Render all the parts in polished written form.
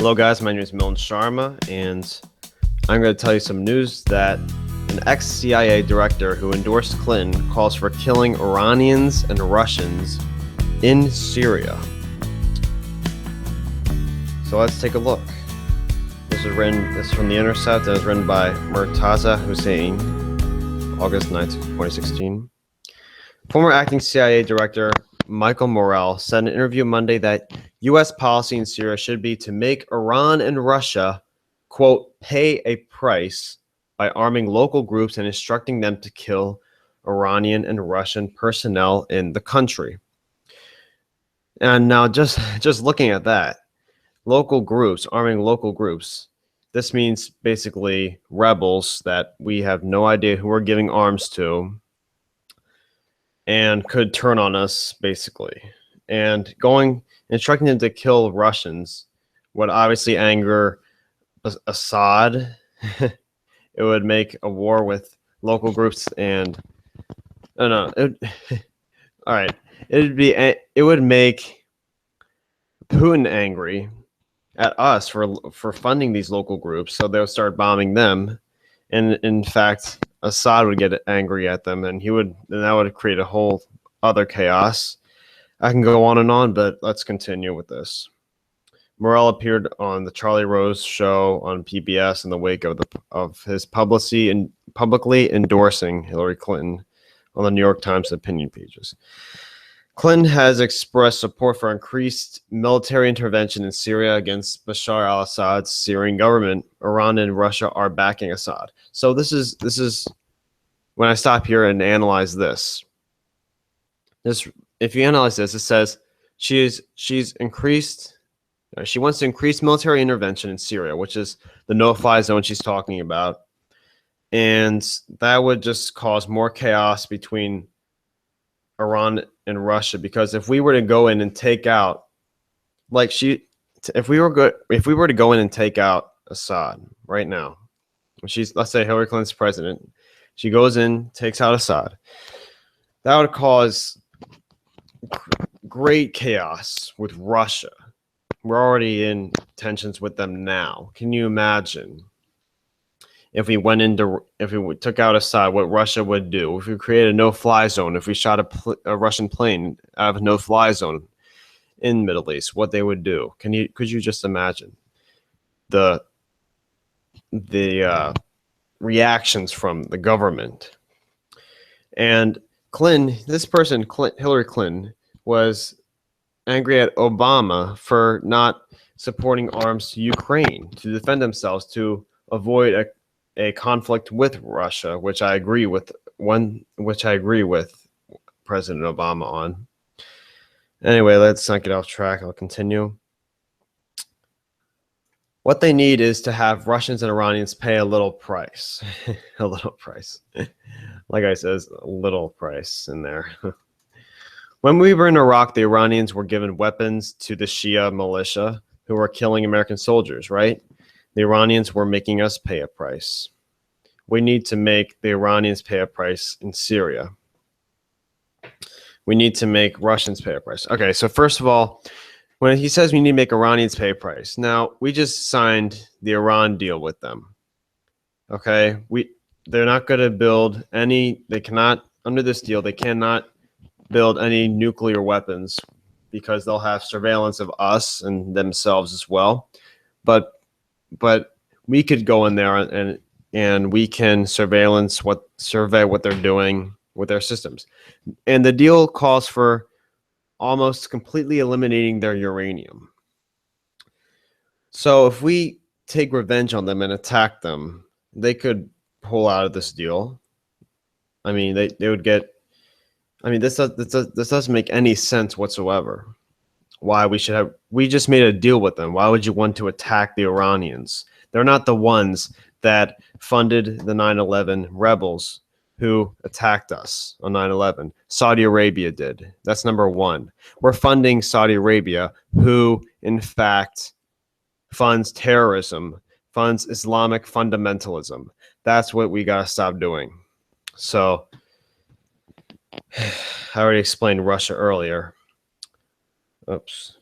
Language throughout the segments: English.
Hello guys, my name is Milan Sharma, and I'm going to tell you some news that an ex-CIA director who endorsed Clinton calls for killing Iranians and Russians in Syria. So let's take a look. This is from The Intercept. It was written by Murtaza Hussein, August 9th, 2016. Former acting CIA director Michael Morell said in an interview Monday that U.S. policy in Syria should be to make Iran and Russia, quote, pay a price by arming local groups and instructing them to kill Iranian and Russian personnel in the country. And now just looking at that, local groups, arming local groups, this means basically rebels that we have no idea who we're giving arms to and could turn on us, basically. And instructing them to kill Russians would obviously anger Assad. It would make a war with local groups, and all right, it would make Putin angry at us for funding these local groups, so they'll start bombing them. And in fact, Assad would get angry at them, and that would create a whole other chaos. I can go on, but let's continue with this. Morell appeared on the Charlie Rose show on PBS in the wake of his publicly endorsing Hillary Clinton on the New York Times opinion pages. Clinton has expressed support for increased military intervention in Syria against Bashar al-Assad's Syrian government. Iran and Russia are backing Assad. So this is when I stop here and analyze this. If you analyze this, it says she wants to increase military intervention in Syria, which is the no-fly zone she's talking about, and that would just cause more chaos between Iran and Russia, because if we were to go in and take out, if we were to go in and take out Assad right now, let's say Hillary Clinton's president, she goes in, takes out Assad, that would cause great chaos with Russia. We're already in tensions with them now. Can you imagine if we took out Assad, what Russia would do? If we created a no-fly zone, if we shot a Russian plane out of a no-fly zone in the Middle East, what they would do? Could you just imagine the reactions from the government? And Hillary Clinton, was angry at Obama for not supporting arms to Ukraine to defend themselves, to avoid a conflict with Russia, which I agree with President Obama on. Anyway, let's not get off track. I'll continue. What they need is to have Russians and Iranians pay a little price. A little price. Like I said, a little price in there. When we were in Iraq, the Iranians were given weapons to the Shia militia who were killing American soldiers, right? The Iranians were making us pay a price. We need to make the Iranians pay a price in Syria. We need to make Russians pay a price. Okay, so first of all, when he says we need to make Iranians pay a price, now we just signed the Iran deal with them. Okay, they're not going to build any. They cannot, under this deal, they cannot build any nuclear weapons because they'll have surveillance of us and themselves as well. But we could go in there and we can survey what they're doing with their systems. And the deal calls for almost completely eliminating their uranium. So if we take revenge on them and attack them, they could pull out of this deal. I mean, they would get. I mean, this doesn't make any sense whatsoever. Why we just made a deal with them. Why would you want to attack the Iranians? They're not the ones that funded the 9/11 rebels who attacked us on 9/11. Saudi Arabia did. That's number one. We're funding Saudi Arabia, who in fact funds terrorism, funds Islamic fundamentalism. That's what we gotta stop doing. So I already explained Russia earlier. Oops.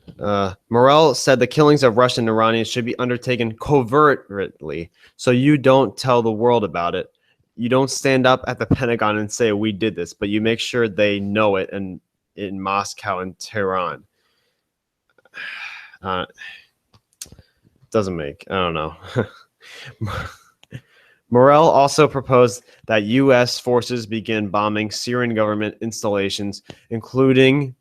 Morell said the killings of Russian and Iranians should be undertaken covertly, so you don't tell the world about it. You don't stand up at the Pentagon and say we did this, but you make sure they know it, and in Moscow and Tehran. Doesn't make, I don't know. Morell also proposed that U.S. forces begin bombing Syrian government installations, including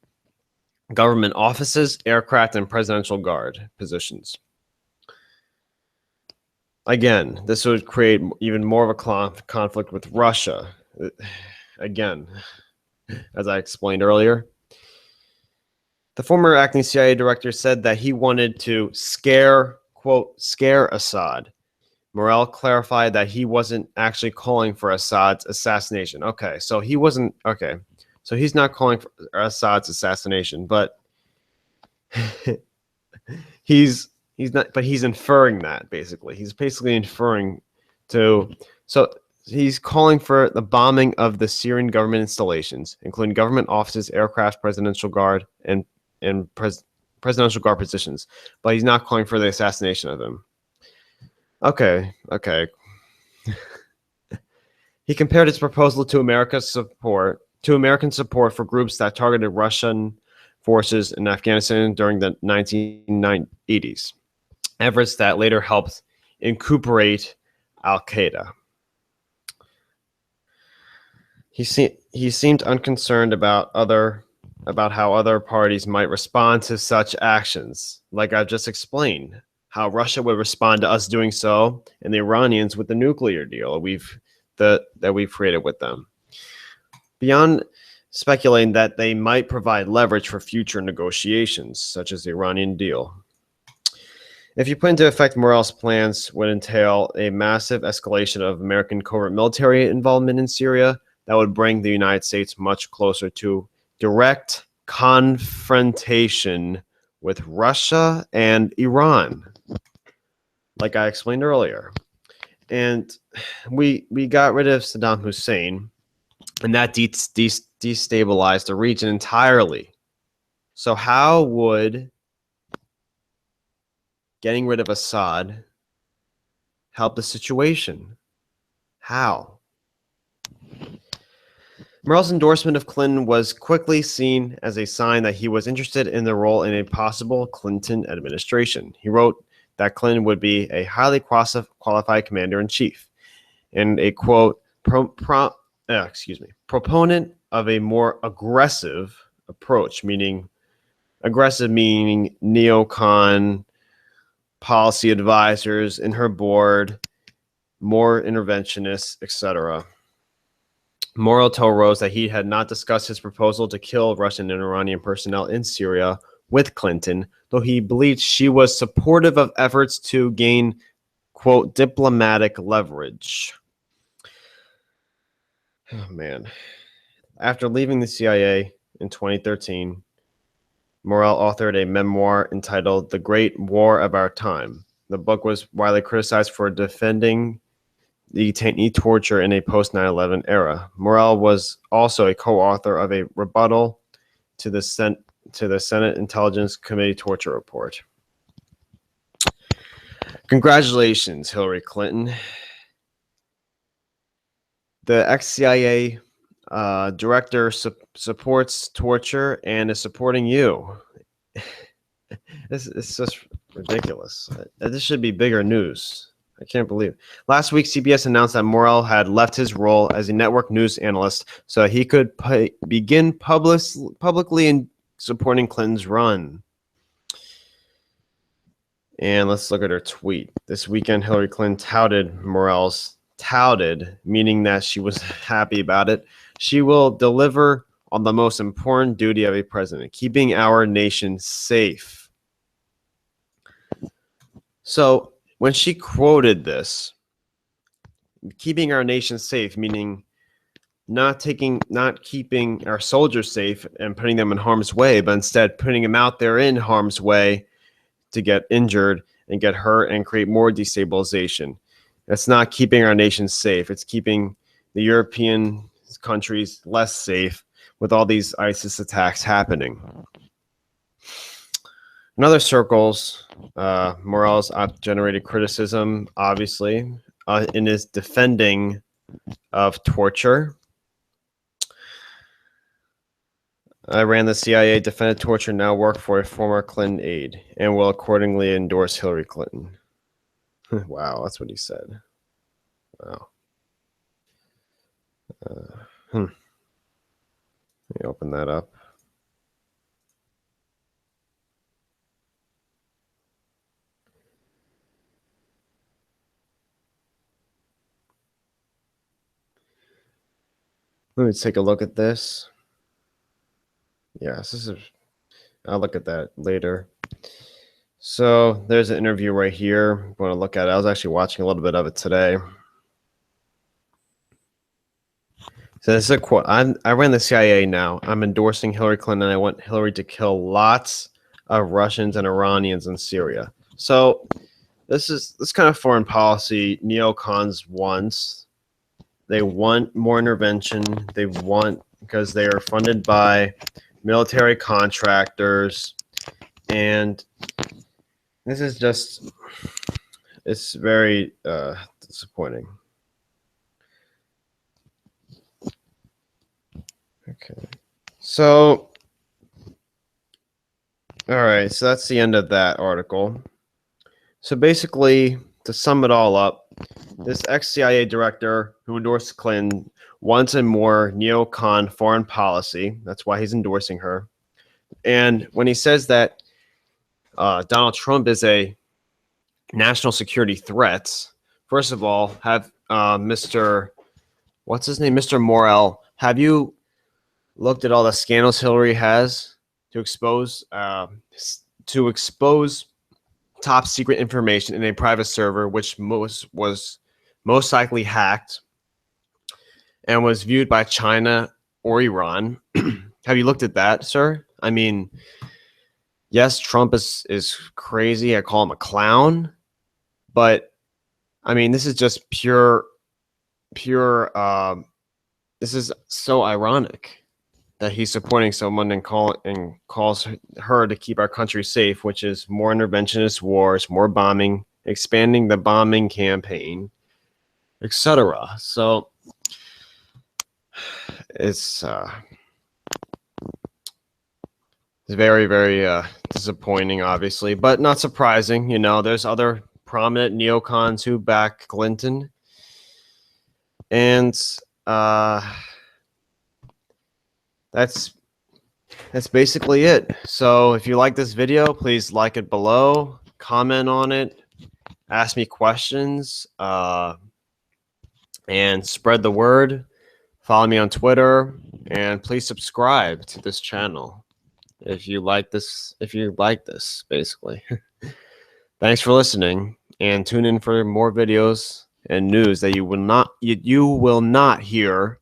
government offices, aircraft, and presidential guard positions. Again, this would create even more of a conflict with Russia. Again, as I explained earlier. The former acting CIA director said that he wanted to quote, scare Assad. Morell clarified that he wasn't actually calling for Assad's assassination. Okay, so he wasn't, okay. So he's not calling for Assad's assassination, but he's not, but he's inferring that basically. He's basically inferring to, so he's calling for the bombing of the Syrian government installations, including government offices, aircraft, presidential guard, and presidential guard positions, but he's not calling for the assassination of him. Okay. He compared his proposal to American support for groups that targeted Russian forces in Afghanistan during the 1980s, efforts that later helped incorporate Al-Qaeda. He seemed unconcerned about how other parties might respond to such actions, like I've just explained, how Russia would respond to us doing so, and the Iranians with the nuclear deal that we've created with them. Beyond speculating that they might provide leverage for future negotiations, such as the Iranian deal. If you put into effect, Morell's plans would entail a massive escalation of American covert military involvement in Syria that would bring the United States much closer to direct confrontation with Russia and Iran, like I explained earlier. And we got rid of Saddam Hussein, and that destabilized the region entirely. So how would getting rid of Assad help the situation? How? Morell's endorsement of Clinton was quickly seen as a sign that he was interested in the role in a possible Clinton administration. He wrote that Clinton would be a highly qualified commander-in-chief and a, quote, proponent of a more aggressive approach, meaning neocon policy advisors in her board, more interventionists, etc. Morell told Rose that he had not discussed his proposal to kill Russian and Iranian personnel in Syria with Clinton, though he believed she was supportive of efforts to gain, quote, diplomatic leverage. Oh, man. After leaving the CIA in 2013, Morell authored a memoir entitled The Great War of Our Time. The book was widely criticized for defending the detainee torture in a post-9/11 era. Morell was also a co-author of a rebuttal to the Senate Intelligence Committee torture report. Congratulations, Hillary Clinton. The ex-CIA director supports torture and is supporting you. It's just ridiculous. This should be bigger news. I can't believe it. Last week, CBS announced that Morell had left his role as a network news analyst so that he could begin publicly in supporting Clinton's run. And let's look at her tweet. This weekend, Hillary Clinton touted meaning that she was happy about it. She will deliver on the most important duty of a president, keeping our nation safe. So when she quoted this, keeping our nation safe, meaning not keeping our soldiers safe and putting them in harm's way, but instead putting them out there in harm's way to get injured and get hurt and create more destabilization. It's not keeping our nation safe. It's keeping the European countries less safe with all these ISIS attacks happening. In other circles, Morell's generated criticism, obviously, in his defending of torture. I ran the CIA, defended torture, now work for a former Clinton aide, and will accordingly endorse Hillary Clinton. Wow, that's what he said. Wow. Let me open that up. Let me take a look at this. Yes, this is. I'll look at that later. So there's an interview right here. I'm going to look at it. I was actually watching a little bit of it today. So this is a quote. I ran the CIA now. I'm endorsing Hillary Clinton. I want Hillary to kill lots of Russians and Iranians in Syria. So this kind of foreign policy neocons wants. They want more intervention. They want, because they are funded by military contractors, and this is just, it's very disappointing. Okay, so all right, so that's the end of that article. So basically, to sum it all up, this ex-CIA director who endorsed Clinton wants a more neocon foreign policy. That's why he's endorsing her. And when he says that Donald Trump is a national security threat, first of all, have Mr. What's his name? Mr. Morell, have you looked at all the scandals Hillary has to expose top secret information in a private server, which was most likely hacked and was viewed by China or Iran? Have you looked at that, sir? I mean, yes, Trump is crazy. I call him a clown, but I mean, this is just pure. This is so ironic that he's supporting someone and calls her to keep our country safe, which is more interventionist wars, more bombing, expanding the bombing campaign, etc. So it's very, very disappointing, obviously, but not surprising. You know, there's other prominent neocons who back Clinton, and that's basically it. So if you like this video, please like it below, comment on it, ask me questions, and spread the word. Follow me on Twitter, and please subscribe to this channel if you like this. Basically. Thanks for listening, and tune in for more videos and news that you will not hear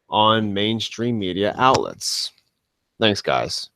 on mainstream media outlets. Thanks, guys.